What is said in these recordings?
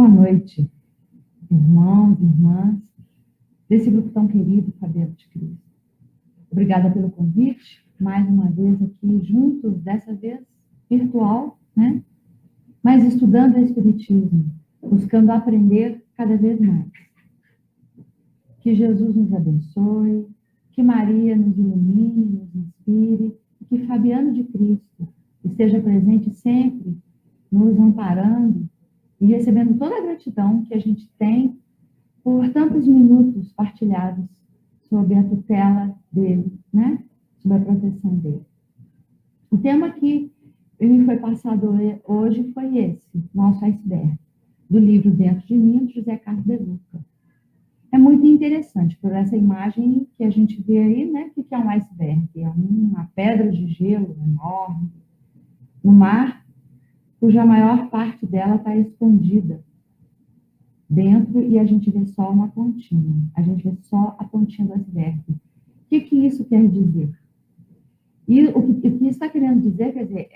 Boa noite, irmãos, irmãs, desse grupo tão querido, Fabiano de Cristo. Obrigada pelo convite, mais uma vez aqui juntos, dessa vez virtual, né? Mas estudando o Espiritismo, buscando aprender cada vez mais. Que Jesus nos abençoe, que Maria nos ilumine, nos inspire, que Fabiano de Cristo esteja presente sempre, nos amparando e recebendo toda a gratidão que a gente tem por tantos minutos partilhados sob a tutela dele, né? Sob a proteção dele. O tema que me foi passado hoje foi esse, nosso iceberg, do livro Dentro de Mim, de José Carlos de Luca. É muito interessante, por essa imagem que a gente vê aí, né? O que é um iceberg? É uma pedra de gelo enorme no mar, cuja maior parte dela está escondida dentro e a gente vê só uma pontinha. A gente vê só a pontinha do iceberg. O que isso quer dizer? E o que isso está querendo dizer, quer dizer,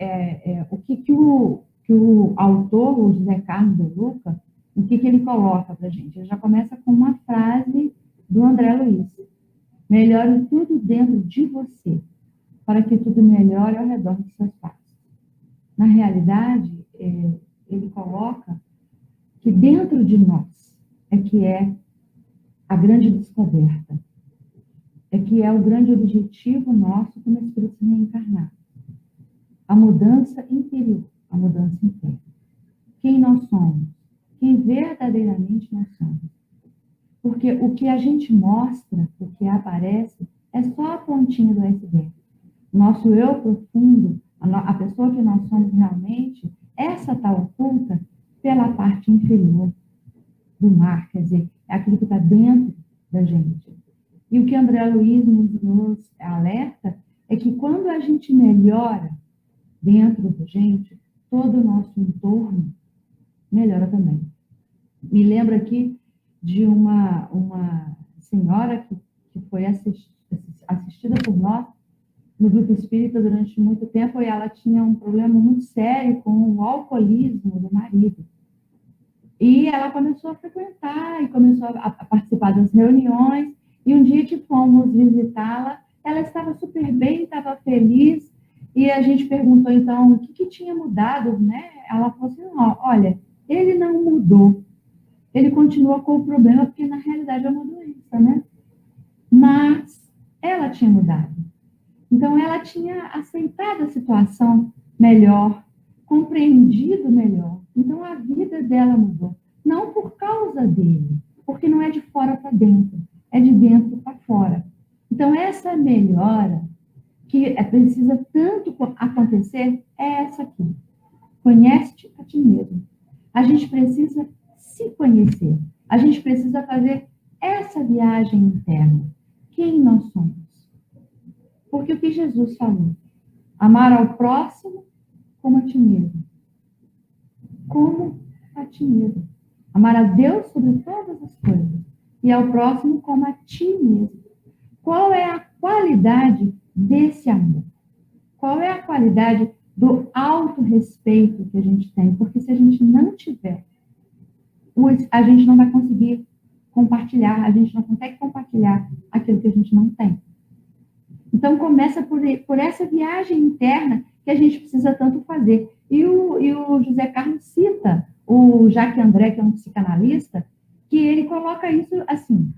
o que o autor, o José Carlos de Luca, o que ele coloca para a gente? Ele já começa com uma frase do André Luiz. Melhore tudo dentro de você, para que tudo melhore ao redor dos seus passos. Na realidade, ele coloca que dentro de nós é que é a grande descoberta, é que é o grande objetivo nosso como espíritos reencarnados. A mudança interior, a mudança interna. Quem nós somos, quem verdadeiramente nós somos. Porque o que a gente mostra, o que aparece, é só a pontinha do iceberg. Nosso eu profundo, a pessoa que nós somos realmente, essa está oculta pela parte inferior do mar, quer dizer, é aquilo que está dentro da gente. E o que André Luiz nos alerta é que quando a gente melhora dentro da gente, todo o nosso entorno melhora também. Me lembro aqui de uma senhora que foi assistida por nós no grupo espírita durante muito tempo, e ela tinha um problema muito sério com o alcoolismo do marido. E ela começou a frequentar e começou a participar das reuniões, e um dia que fomos visitá-la, ela estava super bem, estava feliz, e a gente perguntou então o que tinha mudado, né? Ela falou assim, olha, ele não mudou, ele continua com o problema, porque na realidade é uma doença, né? Mas ela tinha mudado. Então, ela tinha aceitado a situação melhor, compreendido melhor. Então, a vida dela mudou. Não por causa dele, porque não é de fora para dentro, é de dentro para fora. Então, essa melhora que precisa tanto acontecer é essa aqui. Conhece-te a ti mesmo. A gente precisa se conhecer. A gente precisa fazer essa viagem interna. Quem nós somos? Porque o que Jesus falou? Amar ao próximo como a ti mesmo. Como a ti mesmo. Amar a Deus sobre todas as coisas. E ao próximo como a ti mesmo. Qual é a qualidade desse amor? Qual é a qualidade do autorrespeito que a gente tem? Porque se a gente não tiver, a gente não vai conseguir compartilhar, a gente não consegue compartilhar aquilo que a gente não tem. Então, começa por essa viagem interna que a gente precisa tanto fazer. E o José Carlos cita o Jacques André, que é um psicanalista, que ele coloca isso assim,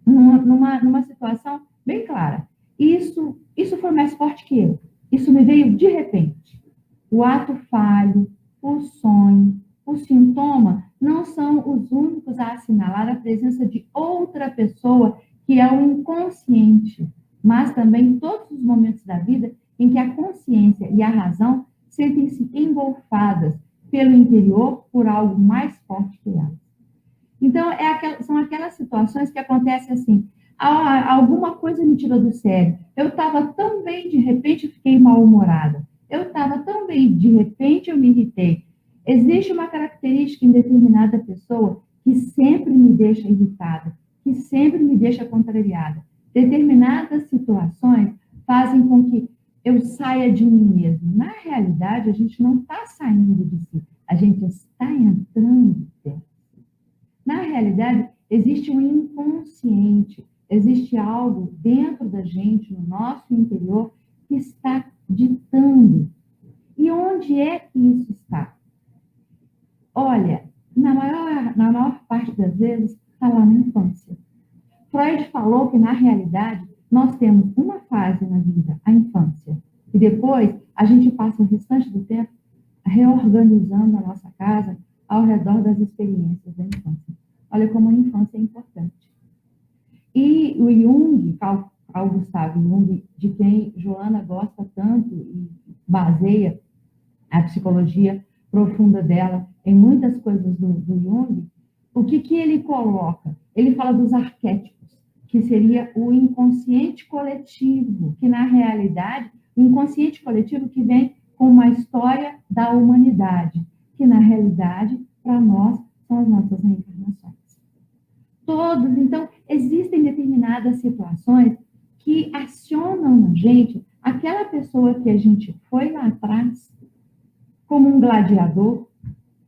numa situação bem clara. Isso foi mais forte que eu. Isso me veio de repente. O ato falho, o sonho, o sintoma não são os únicos a assinalar a presença de outra pessoa que é o inconsciente, mas também todos os momentos da vida em que a consciência e a razão sentem-se engolfadas pelo interior por algo mais forte que elas. Então, são aquelas situações que acontecem assim, alguma coisa me tirou do sério, eu estava tão bem, de repente eu fiquei mal-humorada, eu estava tão bem, de repente eu me irritei. Existe uma característica em determinada pessoa que sempre me deixa irritada, que sempre me deixa contrariada. Determinadas situações fazem com que eu saia de mim mesmo. Na realidade, a gente não está saindo de si, a gente está entrando dentro. Na realidade, existe um inconsciente, existe algo dentro da gente, no nosso interior, que está ditando. E onde é que isso está? Olha, na maior parte das vezes, está lá na infância. Freud falou que, na realidade, nós temos uma fase na vida, a infância, e depois a gente passa o restante do tempo reorganizando a nossa casa ao redor das experiências da infância. Olha como a infância é importante. E o Jung, Carl Gustav Jung, de quem Joana gosta tanto e baseia a psicologia profunda dela em muitas coisas do Jung, o que ele coloca? Ele fala dos arquétipos, que seria o inconsciente coletivo, que na realidade, o inconsciente coletivo que vem com uma história da humanidade, que na realidade, para nós, são as nossas reencarnações. Todos, então, existem determinadas situações que acionam na gente aquela pessoa que a gente foi lá atrás, como um gladiador,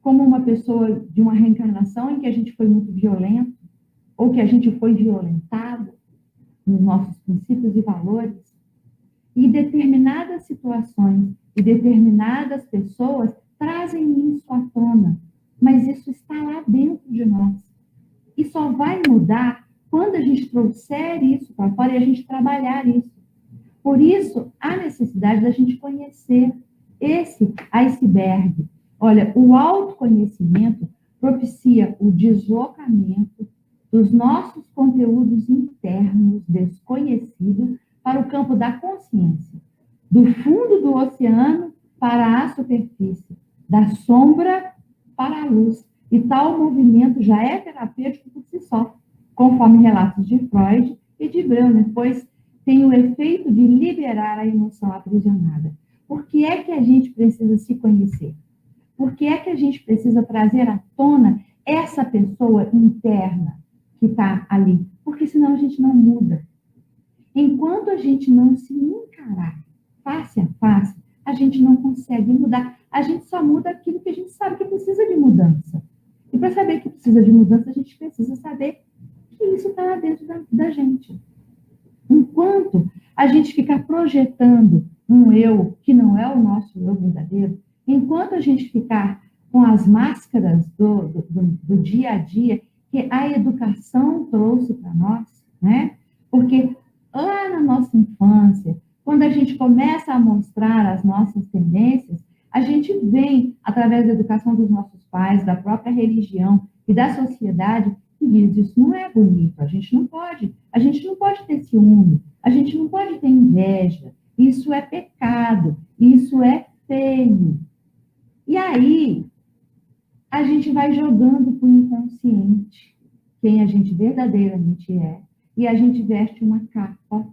como uma pessoa de uma reencarnação em que a gente foi muito violento, ou que a gente foi violentado nos nossos princípios e valores. E determinadas situações e determinadas pessoas trazem isso à tona, mas isso está lá dentro de nós. E só vai mudar quando a gente trouxer isso para fora e a gente trabalhar isso. Por isso, há necessidade da gente conhecer esse iceberg. Olha, o autoconhecimento propicia o deslocamento dos nossos conteúdos internos desconhecidos para o campo da consciência, do fundo do oceano para a superfície, da sombra para a luz. E tal movimento já é terapêutico por si só, conforme relatos de Freud e de Breuner, pois tem o efeito de liberar a emoção aprisionada. Por que é que a gente precisa se conhecer? Por que é que a gente precisa trazer à tona essa pessoa interna que está ali? Porque senão a gente não muda. Enquanto a gente não se encarar face a face, a gente não consegue mudar. A gente só muda aquilo que a gente sabe que precisa de mudança. E para saber que precisa de mudança, a gente precisa saber que isso está lá dentro da gente. Enquanto a gente ficar projetando um eu que não é o nosso eu verdadeiro, enquanto a gente ficar com as máscaras do dia a dia que a educação trouxe para nós, né? Porque lá na nossa infância, quando a gente começa a mostrar as nossas tendências, a gente vem, através da educação dos nossos pais, da própria religião e da sociedade, que diz, isso não é bonito, a gente não pode ter ciúme, a gente não pode ter inveja, isso é pecado, isso é feio. E aí, a gente vai jogando para o inconsciente quem a gente verdadeiramente é, e a gente veste uma capa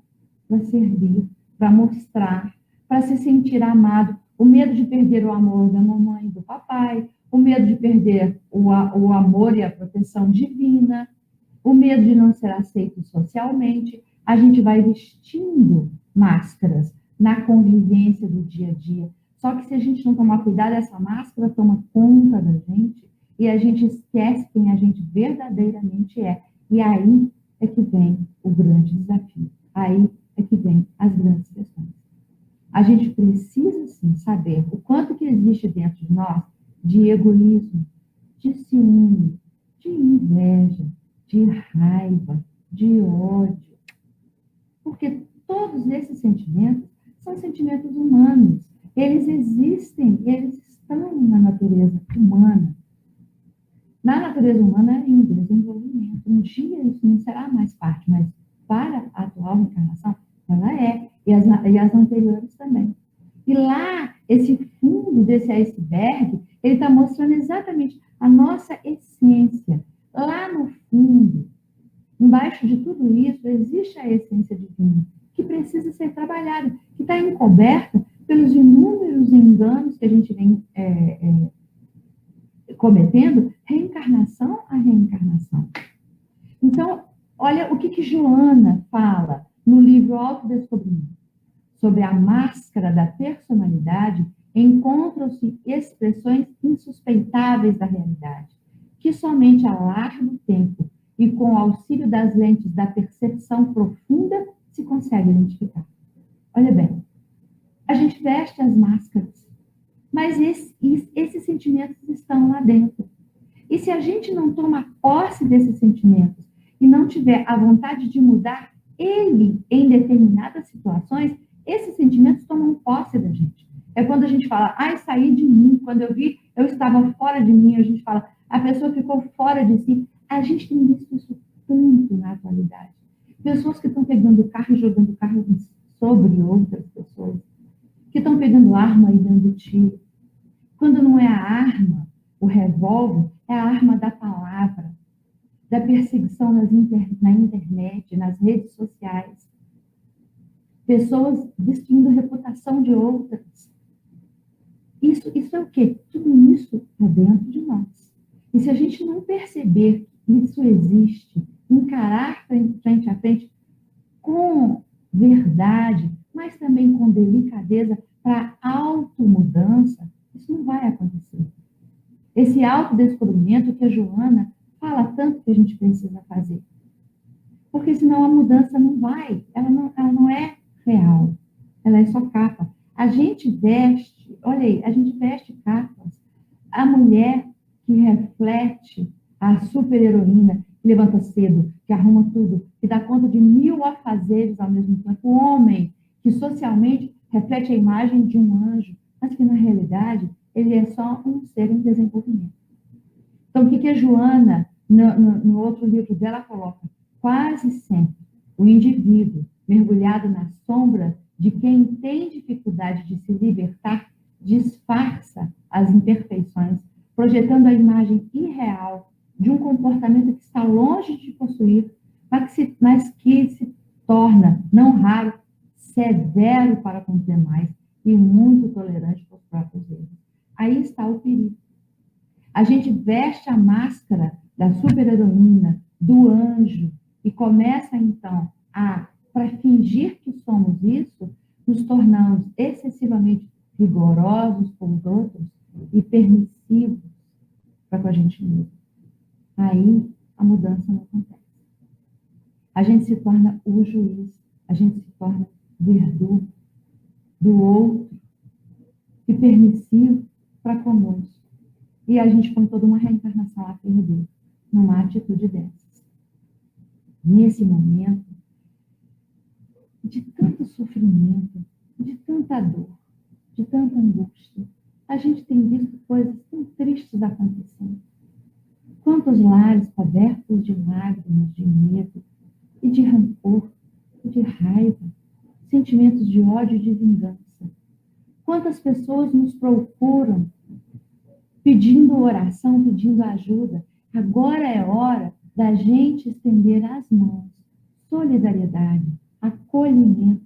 para servir, para mostrar, para se sentir amado. O medo de perder o amor da mamãe e do papai, o medo de perder o amor e a proteção divina, o medo de não ser aceito socialmente. A gente vai vestindo máscaras na convivência do dia a dia. Só que se a gente não tomar cuidado, essa máscara toma conta da gente e a gente esquece quem a gente verdadeiramente é. E aí é que vem o grande desafio. Aí é que vem as grandes questões. A gente precisa, sim, saber o quanto que existe dentro de nós de egoísmo, de ciúme, de inveja, de raiva, de ódio. Porque todos esses sentimentos são sentimentos humanos. Eles existem, eles estão na natureza humana. Na natureza humana, em desenvolvimento. Um dia isso não será mais parte, mas para a atual reencarnação, ela é. E as anteriores também. E lá, esse fundo desse iceberg, ele está mostrando exatamente a nossa essência. Lá no fundo, embaixo de tudo isso, existe a essência divina, que precisa ser trabalhada, que está encoberta pelos inúmeros enganos que a gente vem cometendo, reencarnação a reencarnação. Então, olha o que Joana fala no livro Autodescobrimento. Sobre a máscara da personalidade, encontram-se expressões insuspeitáveis da realidade, que somente a largo tempo e com o auxílio das lentes da percepção profunda se consegue identificar. Olha bem, a gente veste as máscaras, mas esses sentimentos estão lá dentro. E se a gente não toma posse desses sentimentos e não tiver a vontade de mudar ele em determinadas situações, esses sentimentos tomam posse da gente. É quando a gente fala, ai, saí de mim. Quando eu vi, eu estava fora de mim. A gente fala, a pessoa ficou fora de si. A gente tem visto isso tanto na atualidade. Pessoas que estão pegando o carro e jogando o carro sobre outras pessoas, que estão pegando arma e dando tiro. Quando não é a arma, o revólver, é a arma da palavra, da perseguição na internet, nas redes sociais. Pessoas destruindo a reputação de outras. Isso é o quê? Tudo isso está dentro de nós. E se a gente não perceber que isso existe, encarar frente a frente com verdade, mas também com delicadeza para automudança, isso não vai acontecer. Esse autodescobrimento que a Joana fala tanto que a gente precisa fazer. Porque senão a mudança não vai, ela não é real, ela é só capa. A gente veste, olha aí, a gente veste capas. A mulher que reflete a super-heroína, que levanta cedo, que arruma tudo, que dá conta de 1000 afazeres ao mesmo tempo. O homem que socialmente reflete a imagem de um anjo, mas que na realidade ele é só um ser em desenvolvimento. Então, o que a Joana, no outro livro dela, coloca? Quase sempre o indivíduo mergulhado na sombra de quem tem dificuldade de se libertar disfarça as imperfeições, projetando a imagem irreal de um comportamento que está longe de possuir, mas que se torna, não raro, severo para com os demais e muito tolerante com os próprios erros. Aí está o perigo. A gente veste a máscara da super-heroína, do anjo, e começa, então, para fingir que somos isso, nos tornamos excessivamente rigorosos com os outros e permissivos para com a gente mesmo. Aí a mudança não acontece. A gente se torna o juiz, a gente se torna verdugo do outro e permissivo para conosco. E a gente põe toda uma reencarnação a perder numa atitude dessas. Nesse momento de tanto sofrimento, de tanta dor, de tanta angústia, a gente tem visto coisas tão tristes acontecendo. Quantos lares cobertos de lágrimas, de medo, e de rancor, e de raiva, sentimentos de ódio e de vingança. Quantas pessoas nos procuram pedindo oração, pedindo ajuda. Agora é hora da gente estender as mãos, solidariedade, acolhimento.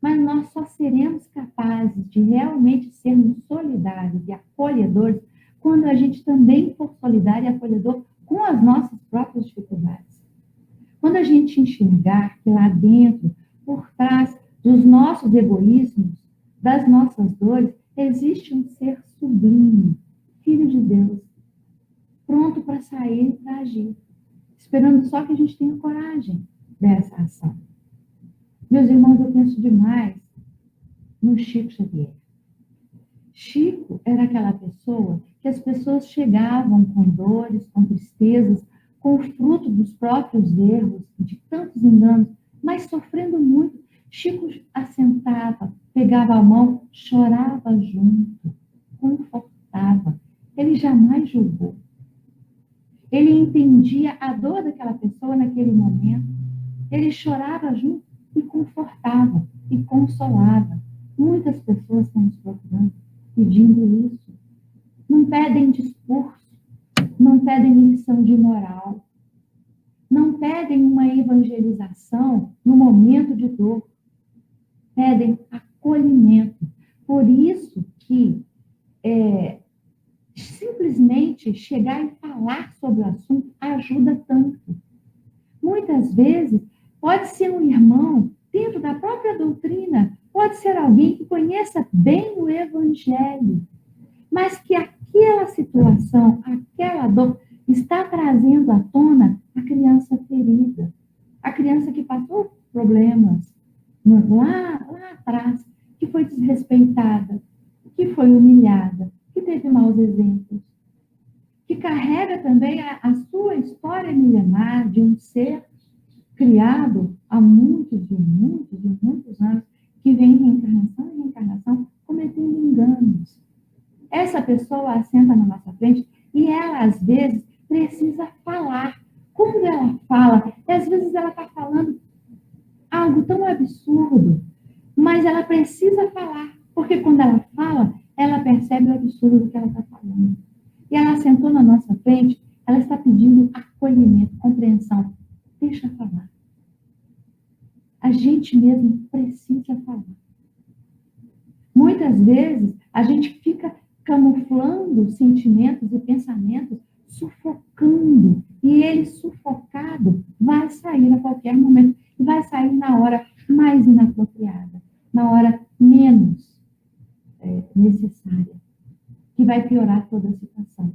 Mas nós só seremos capazes de realmente sermos solidários e acolhedores quando a gente também for solidário e acolhedor com as nossas próprias dificuldades. Quando a gente enxergar que lá dentro, por trás dos nossos egoísmos, das nossas dores, existe um ser sublime, Filho de Deus, pronto para sair e para agir, esperando só que a gente tenha coragem dessa ação. Meus irmãos, eu penso demais no Chico Xavier. Chico era aquela pessoa que as pessoas chegavam com dores, com tristezas, com o fruto dos próprios erros, de tantos enganos, mas sofrendo muito. Chico assentava, pegava a mão, chorava junto, confortava. Ele jamais julgou. Ele entendia a dor daquela pessoa naquele momento. Ele chorava junto e confortava e consolava. Muitas pessoas estão nos procurando, pedindo isso. Não pedem discurso, não pedem lição de moral, não pedem uma evangelização no momento de dor, pedem acolhimento. Por isso que simplesmente chegar e falar sobre o assunto ajuda tanto. Muitas vezes pode ser um irmão dentro da própria doutrina, pode ser alguém que conheça bem o evangelho, mas que aquela situação, aquela dor está trazendo à tona a criança ferida, a criança que passou problemas lá atrás, que foi desrespeitada, que foi humilhada, que teve maus exemplos, que carrega também a sua história milenar de um ser criado há muitos anos, que vem reencarnação e reencarnação cometendo enganos. Essa pessoa assenta na nossa frente e ela, às vezes, precisa falar. Quando ela fala, e às vezes ela está falando algo tão absurdo, mas ela precisa falar, porque quando ela fala, ela percebe o absurdo do que ela está falando. E ela sentou na nossa frente, ela está pedindo acolhimento, compreensão. Deixa falar. A gente mesmo precisa falar. Muitas vezes, a gente fica camuflando sentimentos e pensamentos, sufocando. E ele, sufocado, vai sair a qualquer momento. E vai sair na hora mais inapropriada, na hora menos necessária, que vai piorar toda a situação.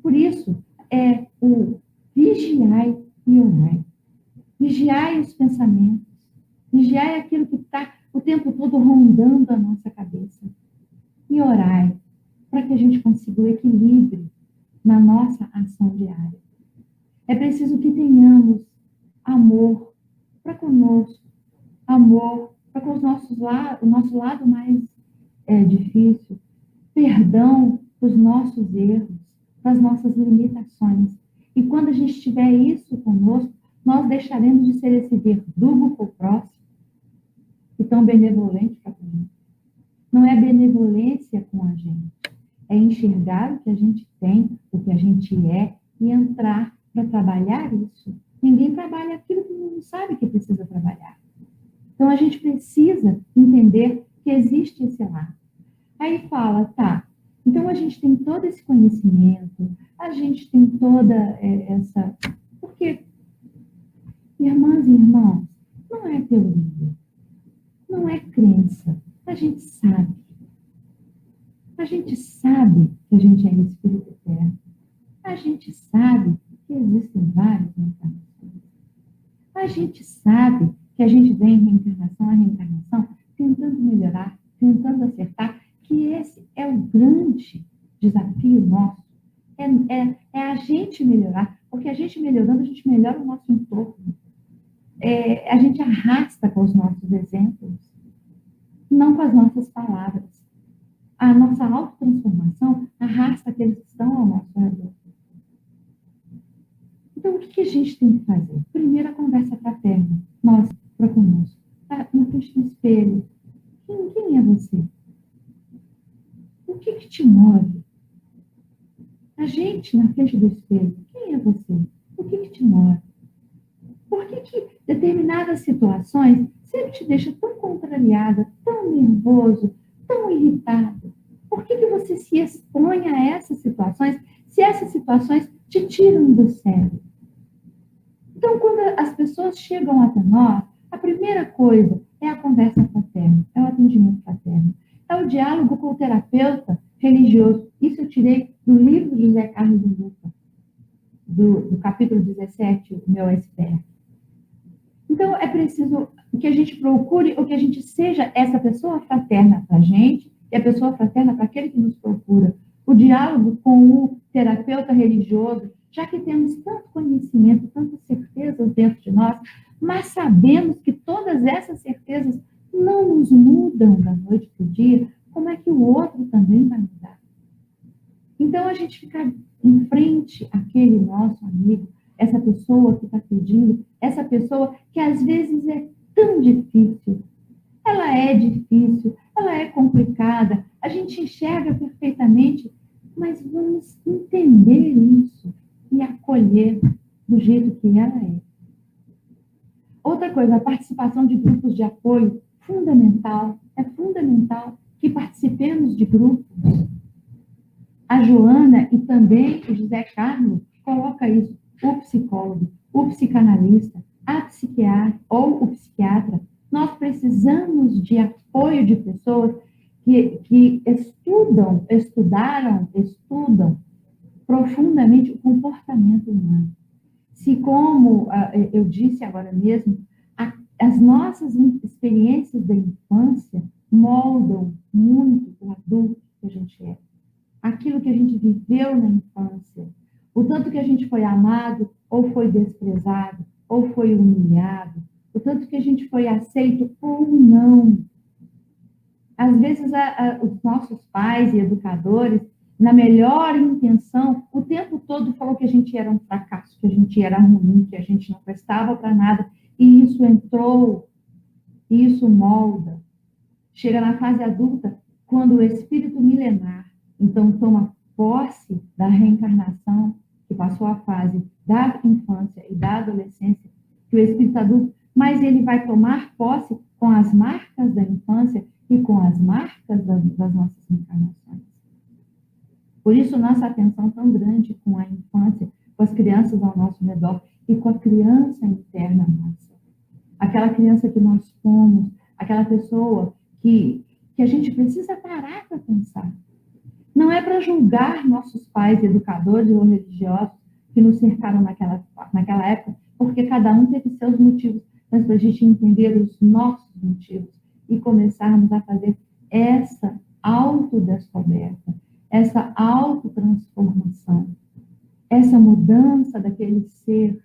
Por isso, é o vigiai e orai. Vigiai os pensamentos. Vigiai aquilo que está o tempo todo rondando a nossa cabeça. E orai para que a gente consiga o equilíbrio na nossa ação diária. É preciso que tenhamos amor para conosco, amor para com o nosso lado mais difícil, perdão para os nossos erros, para as nossas limitações. E quando a gente tiver isso conosco, nós deixaremos de ser esse verdugo para o próximo e tão benevolente para a gente. Não é benevolência com a gente, é enxergar o que a gente tem, o que a gente é e entrar para trabalhar isso. Ninguém trabalha aquilo que não sabe que precisa trabalhar. Então a gente precisa entender que existe esse lado. Aí fala, tá, então a gente tem todo esse conhecimento, a gente tem toda essa... Porque, irmãs e irmãos, não é teoria, não é crença, a gente sabe. A gente sabe que a gente é espírito eterno. A gente sabe que existem várias reencarnações. A gente sabe que a gente vem reencarnação a reencarnação tentando melhorar, tentando acertar, que esse é o grande desafio nosso. É a gente melhorar, porque a gente melhorando, a gente melhora o nosso entorno. A gente arrasta com os nossos exemplos, não com as nossas palavras. A nossa autotransformação arrasta aqueles que estão ao nosso redor. Então, o que a gente tem que fazer? Primeiro, a conversa fraterna. Nós, para conosco. Na frente do espelho. Quem é você? O que te move? A gente, na frente do espelho. Quem é você? O que te move? Por que determinadas situações sempre te deixam tão contrariada, tão nervoso, tão irritado? Por que você se expõe a essas situações, se essas situações te tiram do sério? Então, quando as pessoas chegam até nós, a primeira coisa é a conversa fraterna, é o atendimento fraterno, é o diálogo com o terapeuta religioso. Isso eu tirei do livro de José Carlos de Luca, do capítulo 17, o meu SPR. Então, é preciso que a gente procure, ou que a gente seja essa pessoa fraterna para a gente, e a pessoa fraterna para aquele que nos procura. O diálogo com o terapeuta religioso, já que temos tanto conhecimento, tantas certezas dentro de nós, mas sabemos que todas essas certezas não nos mudam da noite para o dia, como é que o outro também vai mudar? Então, a gente fica em frente àquele nosso amigo, essa pessoa que está pedindo, essa pessoa que às vezes é tão difícil. Ela é difícil, ela é complicada, a gente enxerga perfeitamente, mas vamos entender isso e acolher do jeito que ela é. Outra coisa, a participação de grupos de apoio, fundamental, é fundamental que participemos de grupos. A Joana e também o José Carlos coloca isso, o psicólogo, o psicanalista, a psiquiatra ou o psiquiatra. Nós precisamos de apoio de pessoas que estudam profundamente o comportamento humano. Se, como eu disse agora mesmo, as nossas experiências da infância moldam muito o adulto que a gente é. Aquilo que a gente viveu na infância, o tanto que a gente foi amado, ou foi desprezado, ou foi humilhado, o tanto que a gente foi aceito ou não. Às vezes, os nossos pais e educadores, na melhor intenção, o tempo todo falou que a gente era um fracasso, que a gente era ruim, que a gente não prestava para nada, e isso entrou, e isso molda. Chega na fase adulta, quando o espírito milenar, então, toma posse da reencarnação, que passou a fase da infância e da adolescência, que o espírito adulto, mas ele vai tomar posse com as marcas da infância e com as marcas das nossas reencarnações. Por isso, nossa atenção tão grande com a infância, com as crianças ao nosso redor e com a criança interna nossa. Aquela criança que nós fomos, aquela pessoa que a gente precisa parar para pensar. Não é para julgar nossos pais, educadores ou religiosos que nos cercaram naquela época, porque cada um teve seus motivos, mas para a gente entender os nossos motivos e começarmos a fazer essa autodescoberta, essa autotransformação, essa mudança daquele ser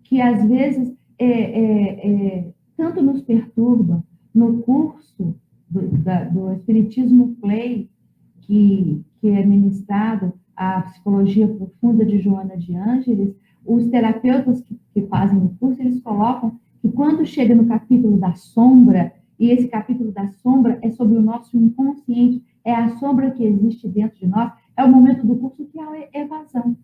que às vezes tanto nos perturba. No curso do Espiritismo Play, que é ministrado a Psicologia Profunda de Joana de Ângeles, os terapeutas que fazem o curso, eles colocam que quando chega no capítulo da sombra, e esse capítulo da sombra é sobre o nosso inconsciente, é a sombra que existe dentro de nós, é o momento do curso que é a evasão.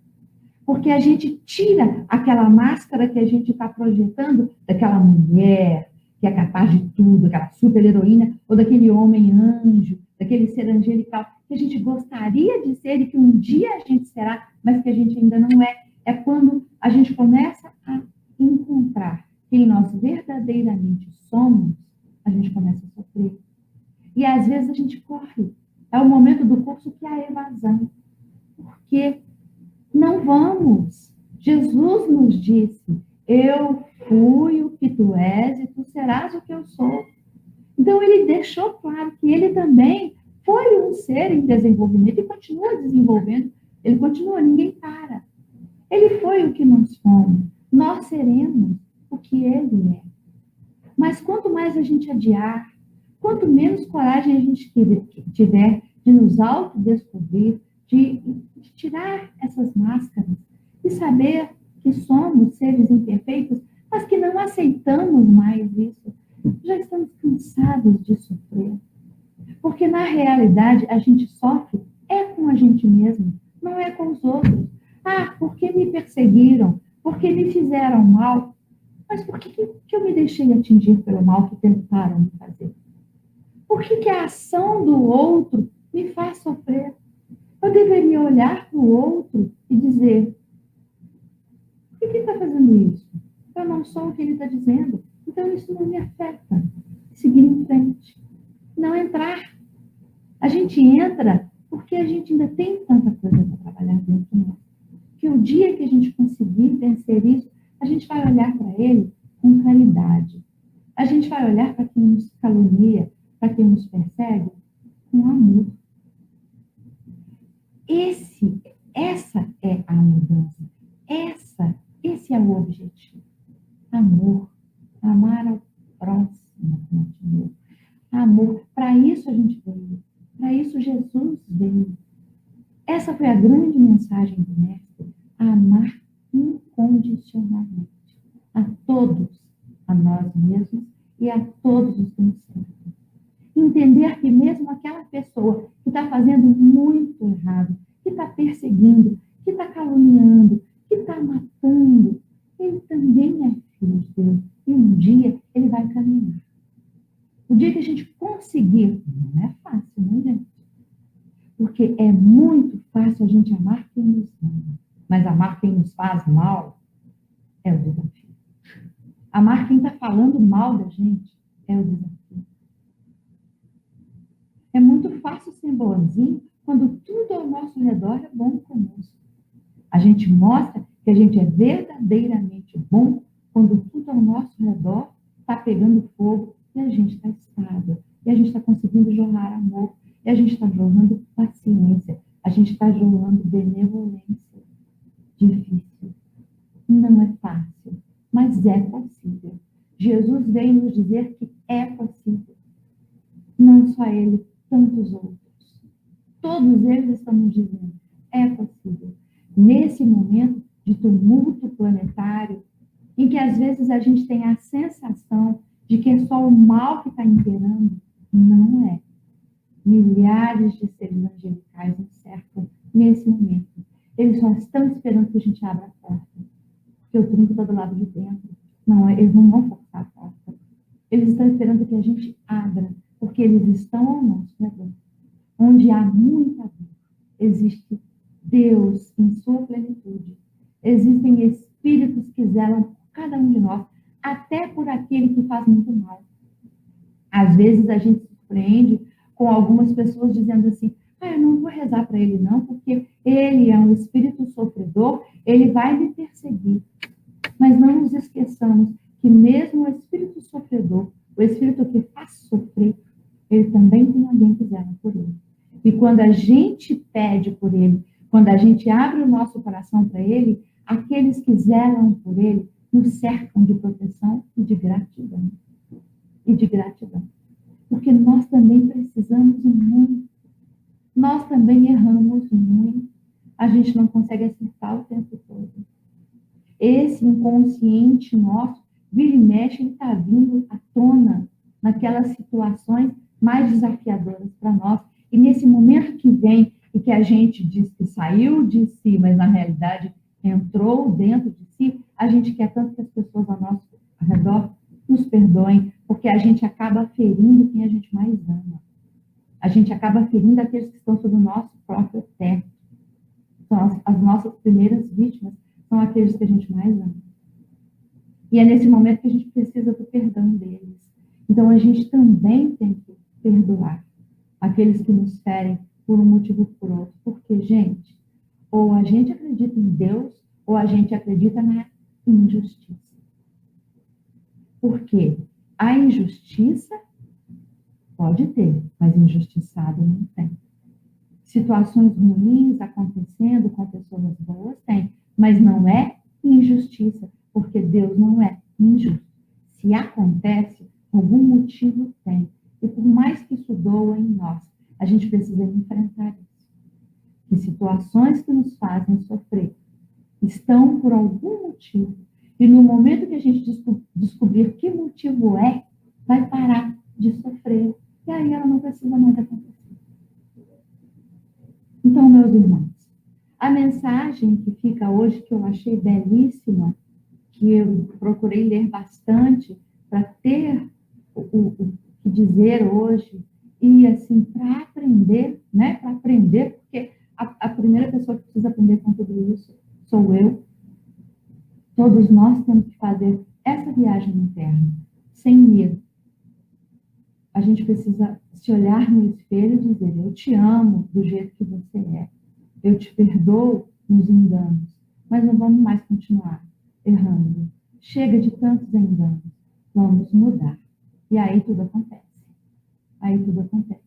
Porque a gente tira aquela máscara que a gente está projetando daquela mulher que é capaz de tudo, aquela super-heroína, ou daquele homem anjo, daquele ser angelical, que a gente gostaria de ser e que um dia a gente será, mas que a gente ainda não é. É quando a gente começa a encontrar quem nós verdadeiramente somos, a gente começa a sofrer. E às vezes a gente corre. É o momento do curso que é a evasão. Porque não vamos. Jesus nos disse, eu fui o que tu és e tu serás o que eu sou. Então ele deixou claro que ele também foi um ser em desenvolvimento e continua desenvolvendo. Ele continua, ninguém para. Ele foi o que nós fomos. Nós seremos o que ele é. Mas quanto mais a gente adiar, quanto menos coragem a gente tiver de nos autodescobrir, de tirar essas máscaras e saber que somos seres imperfeitos, mas que não aceitamos mais isso. Já estamos cansados de sofrer. Porque, na realidade, a gente sofre com a gente mesmo, não é com os outros. Ah, porque me perseguiram? Porque me fizeram mal? Mas por que eu me deixei atingir pelo mal que tentaram me fazer? Por que a ação do outro me faz sofrer? Eu deveria olhar para o outro e dizer, por que ele está fazendo isso? Eu não sou o que ele está dizendo, então isso não me afeta. Seguir em frente. Não entrar. A gente entra porque a gente ainda tem tanta coisa para trabalhar dentro de nós. Que o dia que a gente conseguir vencer isso, a gente vai olhar para ele com caridade. A gente vai olhar para quem nos calunia, para quem nos persegue, com amor. Essa é a mudança. Esse é o objetivo. Amor. Amar ao próximo como a ti mesmo. Amor. Para isso a gente veio. Para isso Jesus veio. Essa foi a grande mensagem do Mestre. Amar incondicionalmente. A todos, a nós mesmos e a todos os que nos cercam. Entender que mesmo aquela pessoa que está fazendo muito errado, que está perseguindo, que está caluniando, que está matando, ele também é filho de Deus. E um dia ele vai caminhar. O dia que a gente conseguir, não é fácil, né, gente? Porque é muito fácil a gente amar quem nos ama, mas amar quem nos faz mal é o desafio. Amar quem está falando mal da gente é o desafio. É muito fácil ser bonzinho quando tudo ao nosso redor é bom conosco. A gente mostra que a gente é verdadeiramente bom quando tudo ao nosso redor está pegando fogo e a gente está estável. E a gente está conseguindo jorrar amor. E a gente está jorrando paciência. A gente está jorrando benevolência. Difícil. Não é fácil, mas é possível. Jesus veio nos dizer que é possível. Não só ele, tantos outros. Todos eles estão nos dizendo, é possível. Nesse momento de tumulto planetário, em que às vezes a gente tem a sensação de que é só o mal que está imperando, não é. Milhares de seres angelicais nos cercam nesse momento. Eles só estão esperando que a gente abra a porta. Que o trinco está do lado de dentro. Não, eles não vão forçar a porta. Eles estão esperando que a gente abra, porque eles estão ao nosso redor. Onde há muita dor, existe Deus em sua plenitude. Existem espíritos que zelam por cada um de nós, até por aquele que faz muito mal. Às vezes a gente se surpreende com algumas pessoas dizendo assim, eu não vou rezar para ele não, porque ele é um espírito sofredor, ele vai me perseguir. Mas não nos esqueçamos que mesmo o espírito sofredor, o espírito que faz sofrer, ele também tem alguém que zela por ele. E quando a gente pede por ele, quando a gente abre o nosso coração para ele, aqueles que zelam por ele nos cercam de proteção e de gratidão. E de gratidão. Porque nós também precisamos muito. Nós também erramos muito. A gente não consegue acertar o tempo todo. Esse inconsciente nosso, vira e mexe, ele está vindo à tona naquelas situações mais desafiadoras para nós. E nesse momento que vem e que a gente diz que saiu de si, mas na realidade entrou dentro de si, a gente quer tanto que as pessoas ao nosso redor nos perdoem, porque a gente acaba ferindo quem a gente mais ama. A gente acaba ferindo aqueles que estão sob o nosso próprio teto. São as nossas primeiras vítimas, são aqueles que a gente mais ama. E é nesse momento que a gente precisa do perdão deles. Então, a gente também tem que perdoar aqueles que nos ferem por um motivo ou por outro. Porque, gente, ou a gente acredita em Deus, ou a gente acredita na injustiça. Porque a injustiça pode ter, mas injustiçado não tem. Situações ruins acontecendo com pessoas boas tem, mas não é injustiça, porque Deus não é injusto. Se acontece, algum motivo tem. E por mais que isso doa em nós, a gente precisa enfrentar isso. Que situações que nos fazem sofrer estão por algum motivo. E no momento que a gente descobrir que motivo é, vai parar de sofrer. E aí ela não precisa mais acontecer. Então, meus irmãos, a mensagem que fica hoje, que eu achei belíssima, que eu procurei ler bastante para ter o que dizer hoje, e assim, para aprender, né? Para aprender, porque a primeira pessoa que precisa aprender com tudo isso sou eu. Todos nós temos que fazer essa viagem interna, sem medo. A gente precisa se olhar no espelho e dizer, eu te amo do jeito que você é. Eu te perdoo nos enganos, mas não vamos mais continuar errando. Chega de tantos enganos. Vamos mudar. E aí tudo acontece. Aí tudo acontece.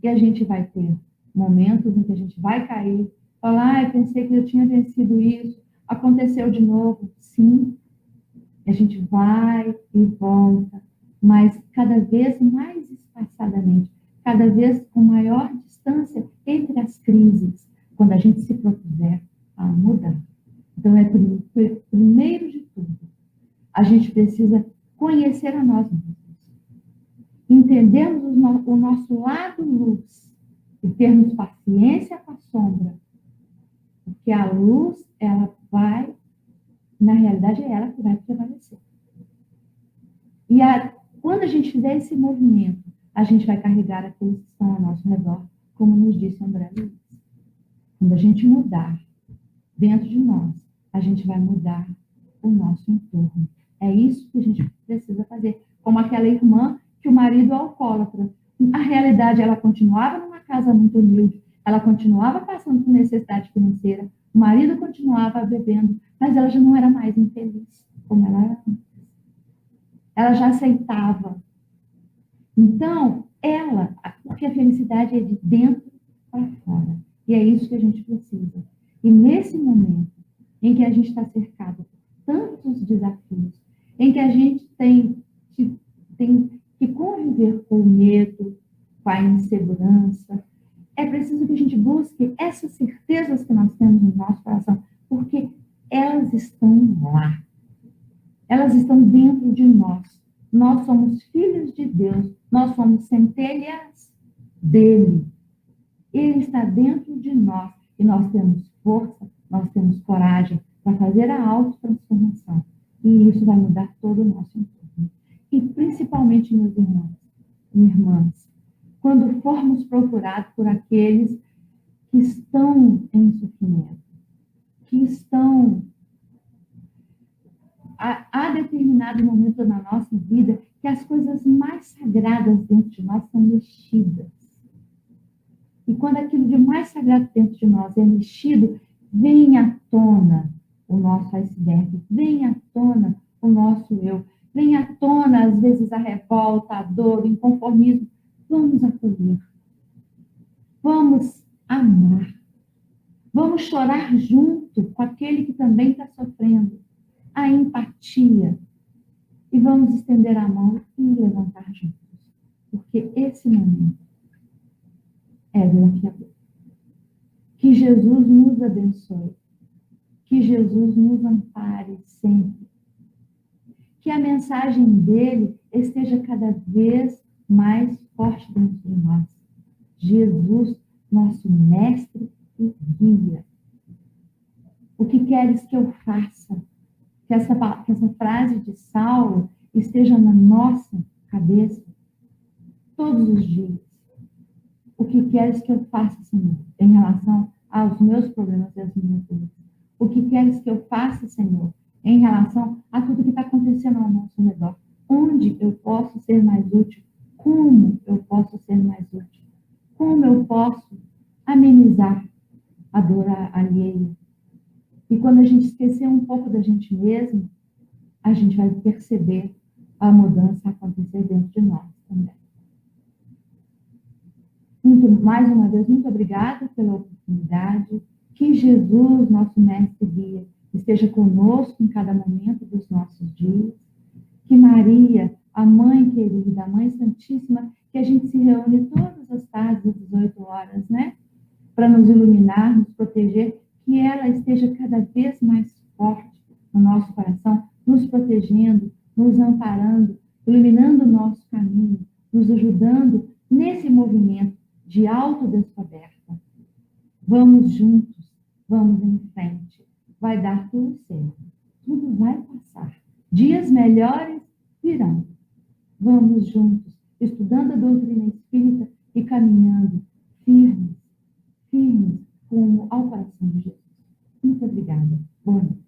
E a gente vai ter momentos em que a gente vai cair, falar, eu pensei que eu tinha vencido isso, aconteceu de novo. Sim, a gente vai e volta, mas cada vez mais espaçadamente, cada vez com maior distância entre as crises, quando a gente se propuser a mudar. Então, primeiro de tudo, a gente precisa conhecer a nós mesmos, entendermos o nosso lado luz e termos paciência com a sombra, porque a luz, ela vai, na realidade, é ela que vai prevalecer. E quando a gente fizer esse movimento, a gente vai carregar aqueles que estão ao nosso redor, como nos disse André Luiz. Quando a gente mudar dentro de nós, a gente vai mudar o nosso entorno. É isso que a gente precisa fazer. Como aquela irmã que o marido é alcoólatra. A realidade, ela continuava numa casa muito humilde, ela continuava passando por necessidade financeira, O marido continuava bebendo, mas ela já não era mais infeliz como ela era antes. Ela já aceitava. Então, porque a felicidade é de dentro para fora. E é isso que a gente precisa. E nesse momento em que a gente está cercado por tantos desafios, em que a gente tem que conviver com o medo, com a insegurança, é preciso que a gente busque essas certezas que nós temos no nosso coração, porque elas estão lá. Elas estão dentro de nós. Nós somos filhos de Deus. Nós somos centelhas dele. Ele está dentro de nós. E nós temos força, nós temos coragem para fazer a autotransformação. E isso vai mudar todo o nosso entorno. E principalmente, meus irmãos e irmãs, quando formos procurados por aqueles que estão em sofrimento, que estão há determinado momento na nossa vida que as coisas mais sagradas dentro de nós são mexidas. E quando aquilo de mais sagrado dentro de nós é mexido, vem à tona o nosso iceberg, vem à tona o nosso eu, vem à tona, às vezes, a revolta, a dor, o inconformismo. Vamos acolher. Vamos amar. Vamos chorar junto com aquele que também está sofrendo. A empatia. E vamos estender a mão e levantar juntos. Porque esse momento é desafiador. Que Jesus nos abençoe. Que Jesus nos ampare sempre. Que a mensagem dele esteja cada vez mais forte dentro de nós. Jesus, nosso mestre e guia. O que queres que eu faça? Que essa frase de Saulo esteja na nossa cabeça todos os dias. O que queres que eu faça, Senhor, em relação aos meus problemas e às minhas dores? O que queres que eu faça, Senhor, em relação a tudo que está acontecendo ao nosso redor? Onde eu posso ser mais útil? Como eu posso ser mais útil? Como eu posso amenizar a dor alheia? E quando a gente esquecer um pouco da gente mesmo, a gente vai perceber a mudança acontecer dentro de nós também. Mais uma vez, muito obrigada pela oportunidade. Que Jesus, nosso mestre guia, esteja conosco em cada momento dos nossos dias. Que Maria, a mãe querida, a mãe santíssima, que a gente se reúne todas as tardes às 18 horas, né? Para nos iluminar, nos proteger, que ela esteja cada vez mais forte no nosso coração, nos protegendo, nos amparando, iluminando o nosso caminho, nos ajudando nesse movimento de autodescoberta. Vamos juntos, vamos em frente. Vai dar tudo certo. Tudo vai passar. Dias melhores virão. Vamos juntos, estudando a doutrina espírita e caminhando firmes rumo ao coração de Jesus. Muito obrigada. Boa noite.